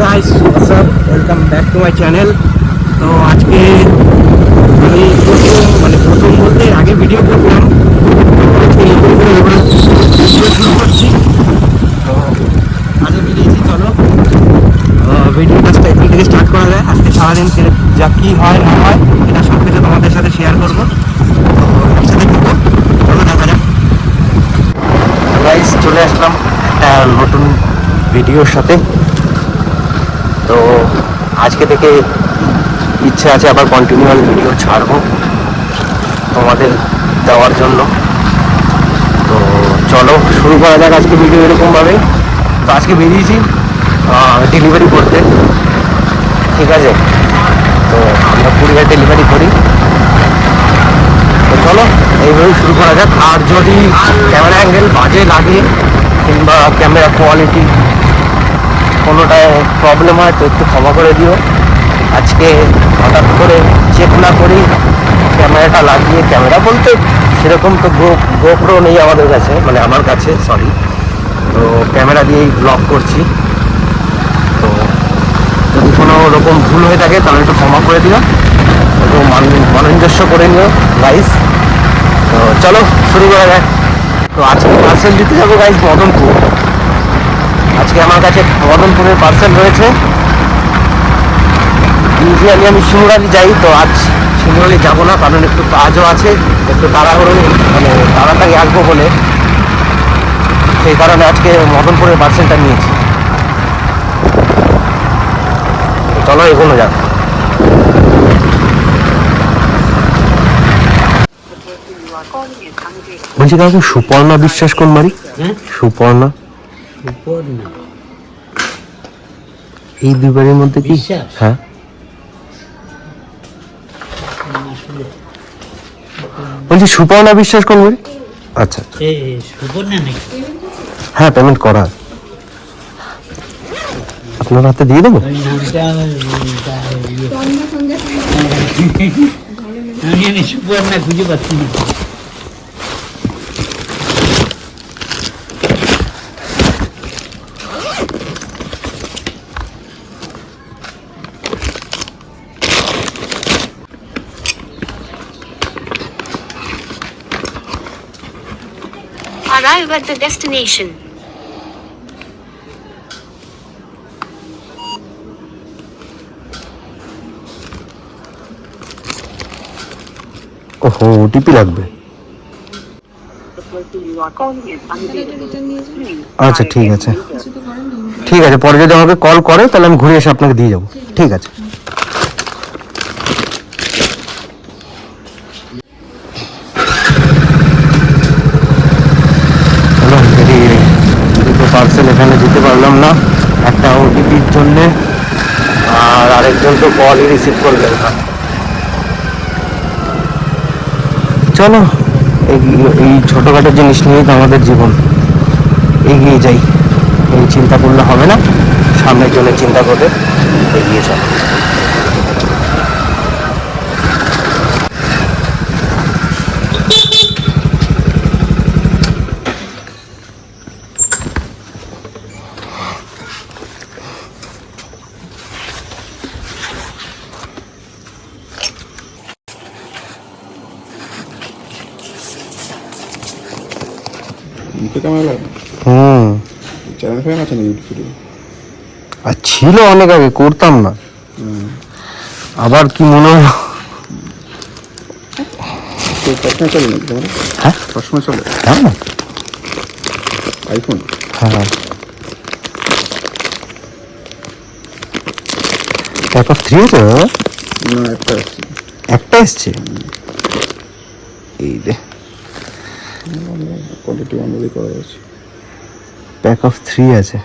Guys WhatsApp, welcome back to my channel. তো আজকে আমি প্রথম বলতে আগে ভিডিও করলাম, তো আজকে নতুন করে ভিডিও শুরু করছি। তো আজকে বেরিয়েছি, চলো ভিডিওটা এখান থেকে স্টার্ট করা যায়। আজকে সারাদিন যা কী হয় না হয় এটা সব কিছু তোমাদের সাথে শেয়ার করবো। তো একসাথে থাকবো, চলো দেখা যাক। গাইস চলে আসলাম একটা নতুন ভিডিওর সাথে। তো আজকে থেকে ইচ্ছা আছে আবার কন্টিনিউয়াল ভিডিও ছাড়বো তোমাদের দেওয়ার জন্য। তো চলো শুরু করা যাক আজকে ভিডিও এরকমভাবে। তো আজকে বেরিয়েছি ডেলিভারি করতে, ঠিক আছে। তো আমরা কুরিয়ার ডেলিভারি করি। তো চলো এইভাবেই শুরু করা যাক। আর যদি ক্যামেরা অ্যাঙ্গেল বাজে লাগে কিংবা ক্যামেরা কোয়ালিটি কোনোটায় প্রবলেম হয় তো একটু ক্ষমা করে দিও। আজকে হঠাৎ করে চেক না করেই ক্যামেরাটা লাগিয়ে, ক্যামেরা বলতে সেরকম তো গোপ্রো নেই আমাদের কাছে, মানে আমার কাছে সরি। তো ক্যামেরা দিয়েই ব্লগ করছি। তো যদি কোনো রকম ভুল হয়ে থাকে তাহলে একটু ক্ষমা করে দিও, একটু মনোঞ্জস্য করে নিও গাইস। তো চলো শুরু করা যাক। তো আজকে পার্সেল দিতে যাবো গাইস মদনপুর। আজকে আমার কাছে মদনপুরের পার্সেল রয়েছে। ইউজুয়ালি আমি শিমুরালি যাই, তো আজ শিমুরালি যাবো না, কারণ একটু কাজও আছে, একটু তাড়াহুড়ো মানে তাড়াতাড়ি আসবো বলে, সেই কারণে আজকে মদনপুরের পার্সেলটা নিয়েছি। চলো এগোনো যাক। বলছি কাউকে সুপর্ণা বিশ্বাস কোন বাড়ি? সুপর্ণা এই দুই বাড়ির মধ্যে কি? হ্যাঁ বলছি সুপর্ণা বিশ্বাস কোন বাড়ি? আচ্ছা হ্যাঁ পেমেন্ট করা আপনার হাতে দিয়ে দেবো। সুপর্ণা খুঁজে পাচ্ছি না। Arrive at the destination. ওহো ওটিপি লাগবে। আচ্ছা ঠিক আছে, ঠিক আছে, পরে যদি আমাকে কল করে তাহলে আমি ঘুরে এসে আপনাকে দিয়ে যাবো। ঠিক আছে। দুটো পার্সেল এখানে দিতে পারলাম না, একটা ওটিপির জন্যে, আর আরেকজন তো কলই রিসিভ করলেন না। চলো এই ছোটোখাটো জিনিস নিয়েই তো আমাদের জীবন, এগিয়ে যাই। এই চিন্তা করলে হবে না, সামনের জন্য চিন্তা করে এগিয়ে চলো। আর ছিল অনেক আগে, করতাম না, আবার কি মনে হলো। হ্যাঁ সবসময় চলে। হ্যাঁ আইফোন। হ্যাঁ তারপর 3 আছে না? একটা এসছে এই রে, কোয়ালিটি অনুযায়ী করা আছে। প্যাক অফ 3 আছে,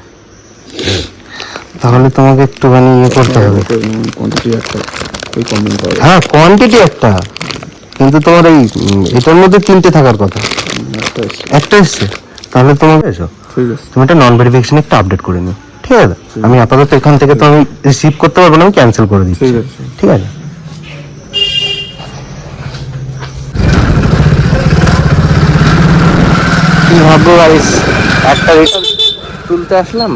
তাহলে তোমাকে একটুখানি ইয়ে করতে হবে। হ্যাঁ কোয়ান্টিটি একটা, কিন্তু তোমার এই এটার মধ্যে 3টে থাকার কথা, একটা এসছে। তাহলে তোমাকে এসো, তুমি একটা নন ভেরিফিকেশন একটা আপডেট করে নিও, ঠিক আছে? আমি আপাতত এখান থেকে তো আমি রিসিভ করতে পারবো না, আমি ক্যান্সেল করে দিচ্ছি, ঠিক আছে? কি ভাববো গাইস, একটা রিটার্ন তুলতে আসলাম,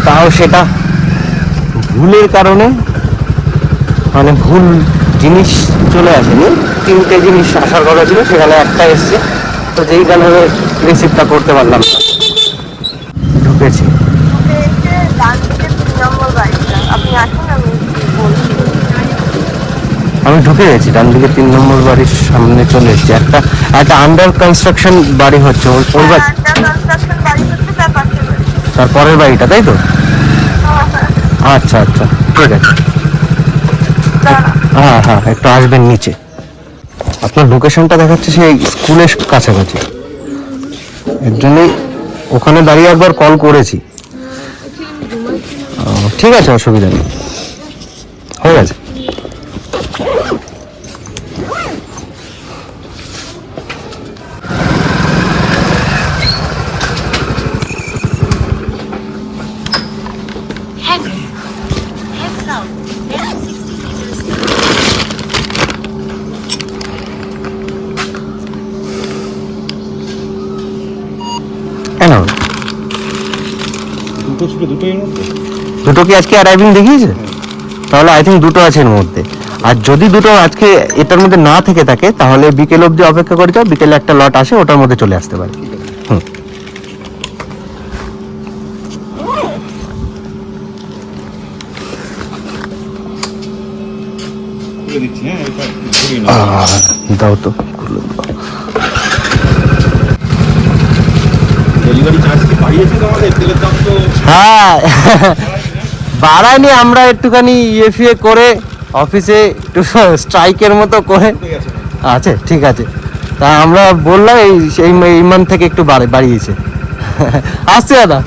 তা তাও সেটা ভুলের কারণে মানে ভুল জিনিস চলে আসেনি, 3টে জিনিস আসার কথা ছিল, সেখানে একটা এসছে, তো যেই কারণে রিসিভটা করতে পারলাম না। ঢুকেছি। আমি ঢুকে গেছি, ডান দিকে 3 নম্বর বাড়ির সামনে চলে এসেছি। একটা একটা আন্ডার কনস্ট্রাকশন বাড়ি হচ্ছে ওই বাড়ি, তারপরের বাড়িটা, তাই তো? আচ্ছা আচ্ছা, ঠিক আছে। হ্যাঁ হ্যাঁ, একটু আসবেন নিচে। আপনার লোকেশনটা দেখাচ্ছে সেই স্কুলের কাছাকাছি, এর জন্যই ওখানে দাঁড়িয়ে একবার কল করেছি। ঠিক আছে, অসুবিধা নেই, হয়ে গেছে। কেন দুটো ছিল, দুটোই এর মধ্যে? দুটো কি আজকে অ্যারাইভিং দেখিয়েছে? তাহলে আই থিঙ্ক দুটো আছে এর মধ্যে। আর যদি দুটো আজকে এটার মধ্যে না থেকে থাকে, তাহলে বিকেল অবধি অপেক্ষা করে যাও, বিকেলে একটা লট আসে, ওটার মধ্যে চলে আসতে পারে। হুম, খুলে দিচ্ছি। হ্যাঁ, এটা খুলি না। দাও তো, খুলে দাও। ডেলিভারি চার্জ কি বাড়িয়েছে তোমাদের? তেলের দাম তো হ্যাঁ, বাড়ায়নি, আমরা একটুখানি ইএফএ করে অফিসে একটু স্ট্রাইকের মতো করে উঠে গেছে। আছে, ঠিক আছে। তা আমরা বললাম এই মান্থ থেকে একটু বাড়িয়েছে। আসছে দাদা।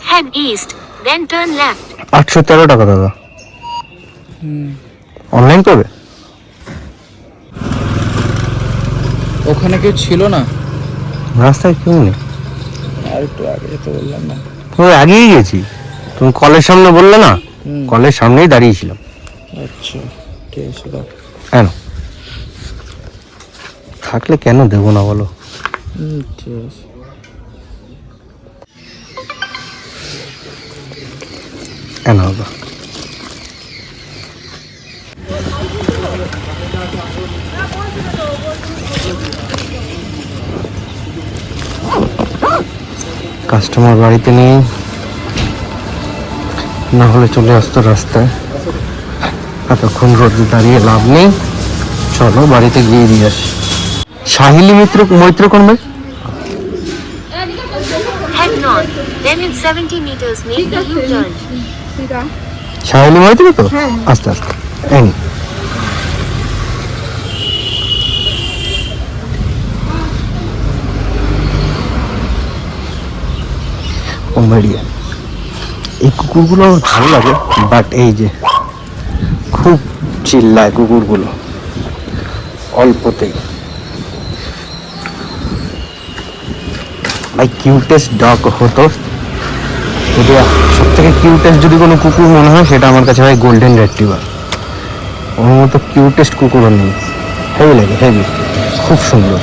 Head east, then turn left. 813 টাকা দাদা। অনলাইন করবে? ওখানে কেউ ছিল না, রাস্তায় কেউ নেই। আর একটু আগে যেতে বললাম না। তুমি আগেই গেছি, তুমি কলের সামনে বললে না, কলের সামনেই দাঁড়িয়েছিলাম। আচ্ছা, ঠিক আছে দাও। কেন থাকলে কেন দেবো না বলো? ঠিক আছে। কেন হবে? কাস্টমার বাড়িতে নেই, না হলে চলে আসতো রাস্তায়। এতক্ষণ রোদে দাঁড়িয়ে লাভ নেই, চলো বাড়িতে গিয়ে দিয়ে আসি। সাহিলী মৈত্র কোন ভাই? Head north, then in 70 meters make the U-turn. সাহিলী Maitra তো? আস্তে আস্তে এই নে। কমেডিয়ান। এই কুকুরগুলো আমার ভালো লাগে, বাট এই যে খুব চিল্লায় কুকুরগুলো অল্পতেই। ভাই কিউটেস্ট ডগ হতো, যদি সব থেকে কিউটেস্ট যদি কোনো কুকুর মনে হয়, সেটা আমার কাছে ভাই গোল্ডেন রেট্রিভার। ওর মতো কিউটেস্ট কুকুরও নেই। হেভি লাগে, হেভি, খুব সুন্দর।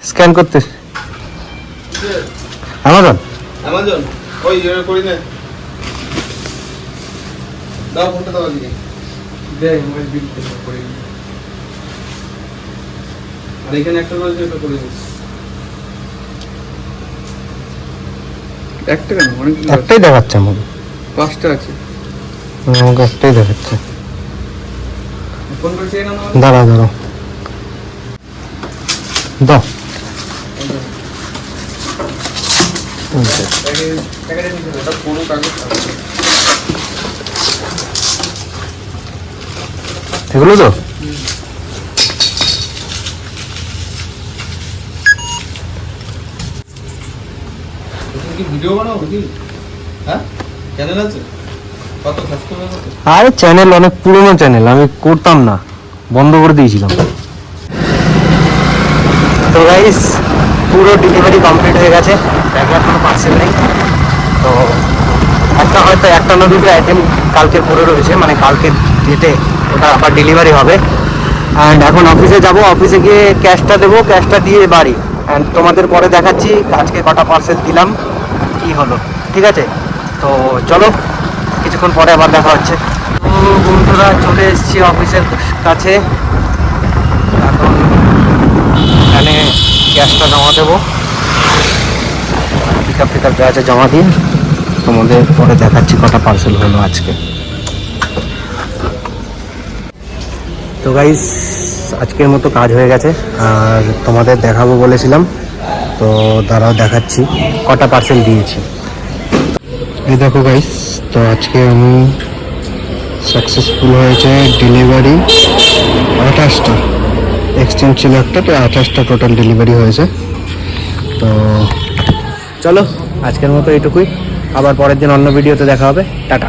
স্ক্যান করতে অ্যামাজন অ্যামাজন ওই ইয়ে করি না। দাও ফোনটা, দাও দিকে দে, মোবাইল বিল করে দিই। আর এখানে একটা রয়েছে, এটা করে দিস। একটা কেন? অনেক একটাই দেখাচ্ছে আমাকে, 5টা আছে। আমাকে একটাই দেখাচ্ছে। ফোন করে চেয়ে নাও। দাঁড়াও দাঁড়াও, দাও। প্যাকেটে নিতে হবে, ওটা পুরো কাগজ। এগুলো তো তুমি কি ভিডিও বানাও নাকি? হ্যাঁ, চ্যানেল আছে? কত সাবস্ক্রাইবার কত? আরে চ্যানেল অনেক পুরনো চ্যানেল, আমি করতাম না, বন্ধ করে দিয়েছিলাম। তো গাইস পুরো ডেলিভারি কমপ্লিট হয়ে গেছে, ব্যাগে আর কোনো পার্সেল নেই। তো হয়তো একটা না দুটো আইটেম কালকে পড়ে রয়েছে, মানে কালকে ডেটে ওটা আবার ডেলিভারি হবে। অ্যান্ড এখন অফিসে যাব, অফিসে গিয়ে ক্যাশটা দেবো, ক্যাশটা দিয়ে বাড়ি। অ্যান্ড তোমাদের পরে দেখাচ্ছি আজকে কটা পার্সেল দিলাম, কি হলো। ঠিক আছে, তো চলো কিছুক্ষণ পরে আবার দেখা হচ্ছে। তো বন্ধুরা চলে এসেছি অফিসের কাছে, এখন এখানে ক্যাশটা জমা দেবো, পিক আপ ব্যাচে জমা দিয়ে তোমাদের পরে দেখাচ্ছি কটা পার্সেল হলো আজকে। তো গাইস আজকের মতো কাজ হয়ে গেছে, আর তোমাদের দেখাবো বলেছিলাম, তো দাঁড়াও দেখাচ্ছি কটা পার্সেল দিয়েছি। এই দেখো গাইস, তো আজকে আমি সাকসেসফুল হয়েছে ডেলিভারি 28টা, এক্সচেঞ্জ ছিল একটা, তো 28টা টোটাল ডেলিভারি হয়েছে। তো চলো আজকের মতো এইটুকুই, আবার পরের দিন অন্য ভিডিওতে দেখা হবে, টাটা।